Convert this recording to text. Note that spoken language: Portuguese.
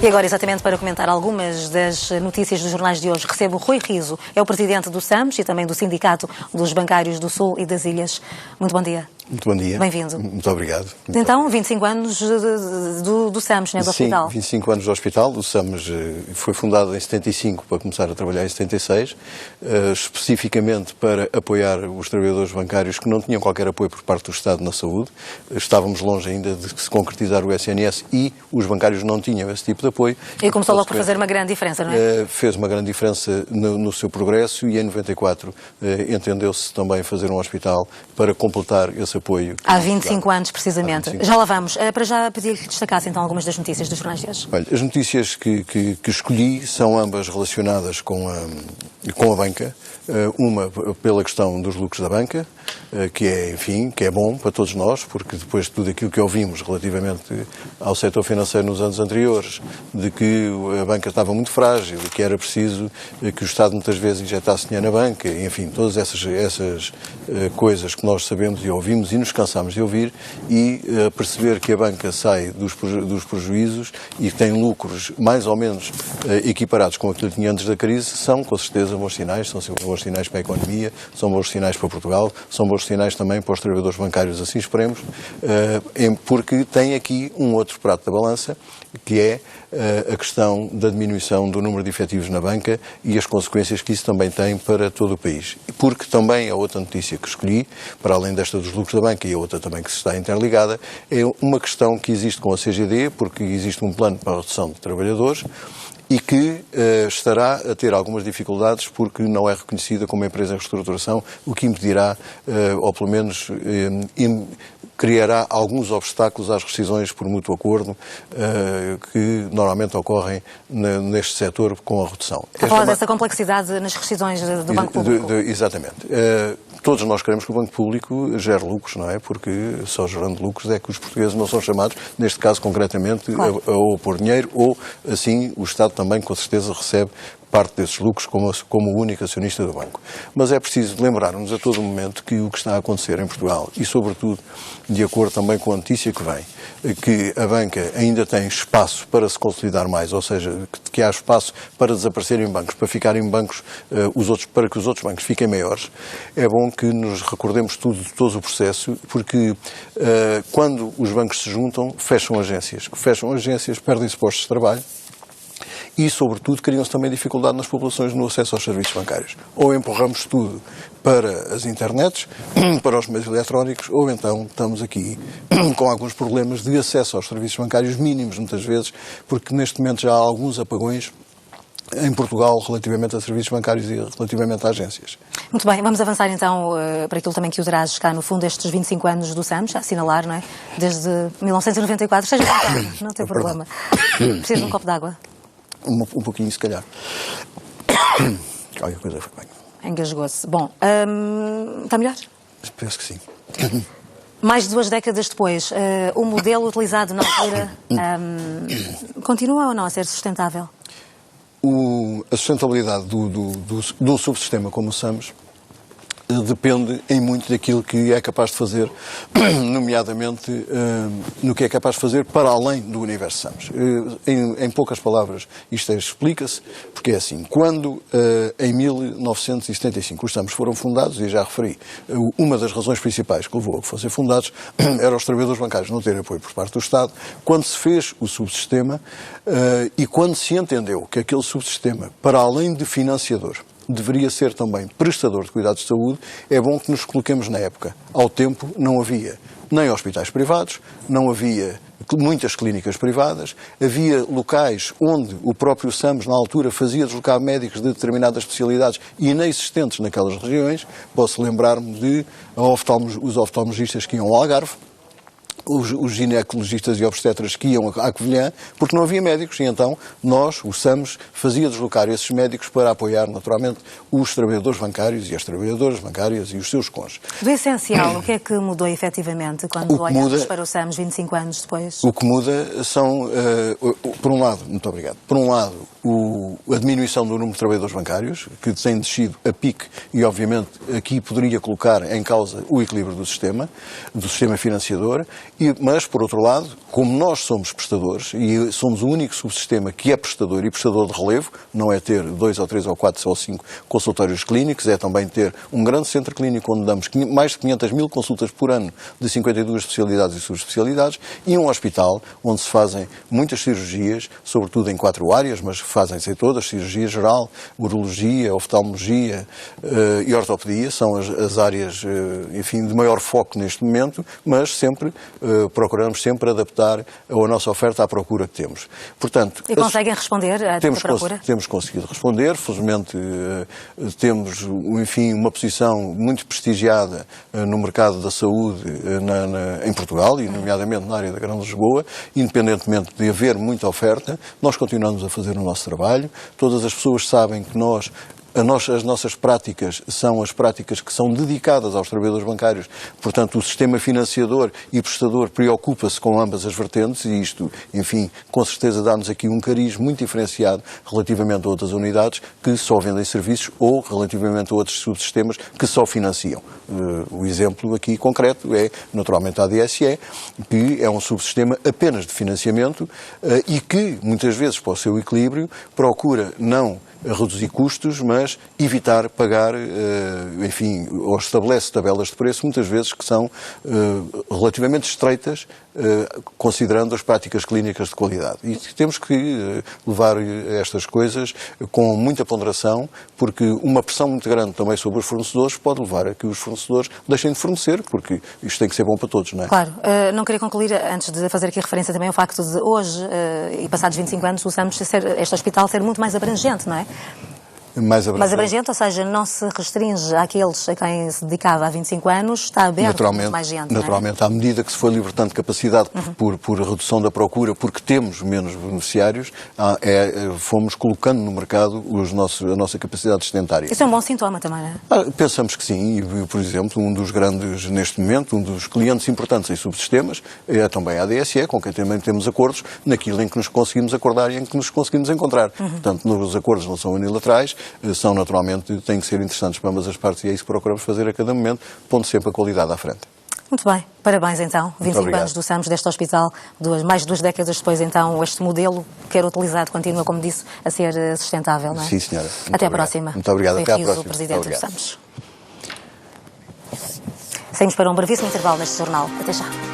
E agora, exatamente para comentar algumas das notícias dos jornais de hoje, recebo Rui Riso, é o presidente do SAMS e também do Sindicato dos Bancários do Sul e das Ilhas. Muito bom dia. Muito bom dia. Bem-vindo. Muito obrigado. Então, 25 anos do SAMS, né, do hospital? Sim, 25 anos do hospital. O SAMS foi fundado em 75 para começar a trabalhar em 76, especificamente para apoiar os trabalhadores bancários que não tinham qualquer apoio por parte do Estado na saúde. Estávamos longe ainda de se concretizar o SNS e os bancários não tinham esse tipo de apoio. E começou logo por fazer uma grande diferença, não é? Fez uma grande diferença no seu progresso e em 94 entendeu-se também fazer um hospital para completar esse apoio. Há 25 anos, precisamente. 25. Já lá vamos. Para já pedir que destacasse então algumas das notícias dos jornais de hoje. Olha, as notícias que escolhi são ambas relacionadas com a banca. Uma pela questão dos lucros da banca, que é bom para todos nós, porque depois de tudo aquilo que ouvimos relativamente ao setor financeiro nos anos anteriores, de que a banca estava muito frágil, que era preciso que o Estado muitas vezes injetasse dinheiro na banca, enfim, todas essas coisas que nós sabemos e ouvimos e nos cansámos de ouvir, e perceber que a banca sai dos prejuízos e tem lucros mais ou menos equiparados com aquilo que tinha antes da crise, são com certeza bons sinais, são bons sinais para a economia, são bons sinais para Portugal, são bons sinais também para os trabalhadores bancários, assim esperemos, porque tem aqui um outro prato da balança, que é a questão da diminuição do número de efetivos na banca e as consequências que isso também tem para todo o país. Porque também a outra notícia que escolhi, para além desta dos lucros da banca e a outra também que se está interligada, é uma questão que existe com a CGD, porque existe um plano para a redução de trabalhadores, e que estará a ter algumas dificuldades porque não é reconhecida como empresa em reestruturação, o que impedirá, ou pelo menos criará alguns obstáculos às rescisões por mútuo acordo que normalmente ocorrem neste setor com a redução. A falar dessa complexidade nas rescisões do Banco Público. Exatamente. Todos nós queremos que o Banco Público gere lucros, não é? Porque só gerando lucros é que os portugueses não são chamados, neste caso concretamente, claro, a pôr dinheiro, ou assim o Estado também com certeza recebe parte desses lucros como o único acionista do banco. Mas é preciso lembrar-nos a todo momento que o que está a acontecer em Portugal, e sobretudo de acordo também com a notícia que vem, que a banca ainda tem espaço para se consolidar mais, ou seja, que há espaço para desaparecerem bancos, para ficarem bancos, para que os outros bancos fiquem maiores, é bom que nos recordemos todo o processo, porque quando os bancos se juntam, fecham agências, perdem-se postos de trabalho, e, sobretudo, criam-se também dificuldade nas populações no acesso aos serviços bancários. Ou empurramos tudo para as internets, para os meios eletrónicos, ou então estamos aqui com alguns problemas de acesso aos serviços bancários mínimos, muitas vezes, porque neste momento já há alguns apagões em Portugal relativamente a serviços bancários e relativamente a agências. Muito bem, vamos avançar então para aquilo também que o Draz cá no fundo estes 25 anos do SAMS, a assinalar, não é? Desde 1994, seja contado, não tem problema. Preciso de um copo de água? Um pouquinho, se calhar. Qualquer coisa foi bem. Engasgou-se. Bom, está melhor? Penso que sim. Mais de 2 décadas depois, o modelo utilizado na altura continua ou não a ser sustentável? A sustentabilidade de um subsistema como o SAMS depende em muito daquilo que é capaz de fazer, nomeadamente no que é capaz de fazer para além do universo SAMS. Em poucas palavras, isto explica-se, porque é assim, quando em 1975 os SAMS foram fundados, e já referi, uma das razões principais que levou a que fossem fundados era os trabalhadores bancários não terem apoio por parte do Estado, quando se fez o subsistema e quando se entendeu que aquele subsistema, para além de financiador, deveria ser também prestador de cuidados de saúde, é bom que nos coloquemos na época. Ao tempo não havia nem hospitais privados, não havia muitas clínicas privadas, havia locais onde o próprio SAMS, na altura, fazia deslocar médicos de determinadas especialidades inexistentes naquelas regiões. Posso lembrar-me de os oftalmologistas que iam ao Algarve, os ginecologistas e obstetras que iam à Covilhã, porque não havia médicos, e então nós, o SAMS, fazia deslocar esses médicos para apoiar, naturalmente, os trabalhadores bancários e as trabalhadoras bancárias e os seus cônjuges. Do essencial, o que é que mudou efetivamente quando olhamos para o SAMS 25 anos depois? O que muda são, por um lado, muito obrigado, por um lado, a diminuição do número de trabalhadores bancários, que tem descido a pique, e obviamente aqui poderia colocar em causa o equilíbrio do sistema financiador, Mas, por outro lado, como nós somos prestadores e somos o único subsistema que é prestador e prestador de relevo, não é ter 2 ou 3 ou 4 ou 5 consultórios clínicos, é também ter um grande centro clínico onde damos mais de 500 mil consultas por ano de 52 especialidades e subespecialidades e um hospital onde se fazem muitas cirurgias, sobretudo em 4 áreas, mas fazem-se todas, cirurgia geral, urologia, oftalmologia e ortopedia, são as áreas, enfim, de maior foco neste momento, mas sempre procuramos sempre adaptar a nossa oferta à procura que temos. Portanto, e conseguem responder à procura? Temos conseguido responder, felizmente temos, enfim, uma posição muito prestigiada no mercado da saúde em Portugal e nomeadamente na área da Grande Lisboa, independentemente de haver muita oferta, nós continuamos a fazer o nosso trabalho, todas as pessoas sabem que as nossas práticas são as práticas que são dedicadas aos trabalhadores bancários, portanto o sistema financiador e prestador preocupa-se com ambas as vertentes e isto, enfim, com certeza dá-nos aqui um cariz muito diferenciado relativamente a outras unidades que só vendem serviços ou relativamente a outros subsistemas que só financiam. O exemplo aqui concreto é naturalmente a ADSE, que é um subsistema apenas de financiamento e que muitas vezes para o seu equilíbrio procura não reduzir custos, mas evitar pagar, enfim, ou estabelece tabelas de preço, muitas vezes que são relativamente estreitas, considerando as práticas clínicas de qualidade. E temos que levar estas coisas com muita ponderação, porque uma pressão muito grande também sobre os fornecedores pode levar a que os fornecedores deixem de fornecer, porque isto tem que ser bom para todos, não é? Claro. Não queria concluir, antes de fazer aqui referência também ao facto de hoje, e passados 25 anos, o SAMS, este hospital ser muito mais abrangente, não é? Mais abrangente, ou seja, não se restringe àqueles a quem se dedicava há 25 anos, está aberto a mais gente. Naturalmente, à medida que se foi libertando capacidade por redução da procura, porque temos menos beneficiários, fomos colocando no mercado a nossa capacidade sustentária. Isso é um bom sintoma também, não é? Pensamos que sim, e, por exemplo, um dos grandes, neste momento, um dos clientes importantes em subsistemas é também a ADSE, com quem também temos acordos naquilo em que nos conseguimos acordar e em que nos conseguimos encontrar. Portanto, os acordos não são unilaterais, são naturalmente, têm que ser interessantes para ambas as partes e é isso que procuramos fazer a cada momento, pondo sempre a qualidade à frente. Muito bem, parabéns então, 25 anos do SAMS, deste hospital, mais de 2 décadas depois então, este modelo que era utilizado continua, como disse, a ser sustentável, não é? Sim, senhora. Até à próxima. Muito obrigado, até à próxima. O Presidente do SAMS. Saímos para um brevíssimo intervalo neste jornal. Até já.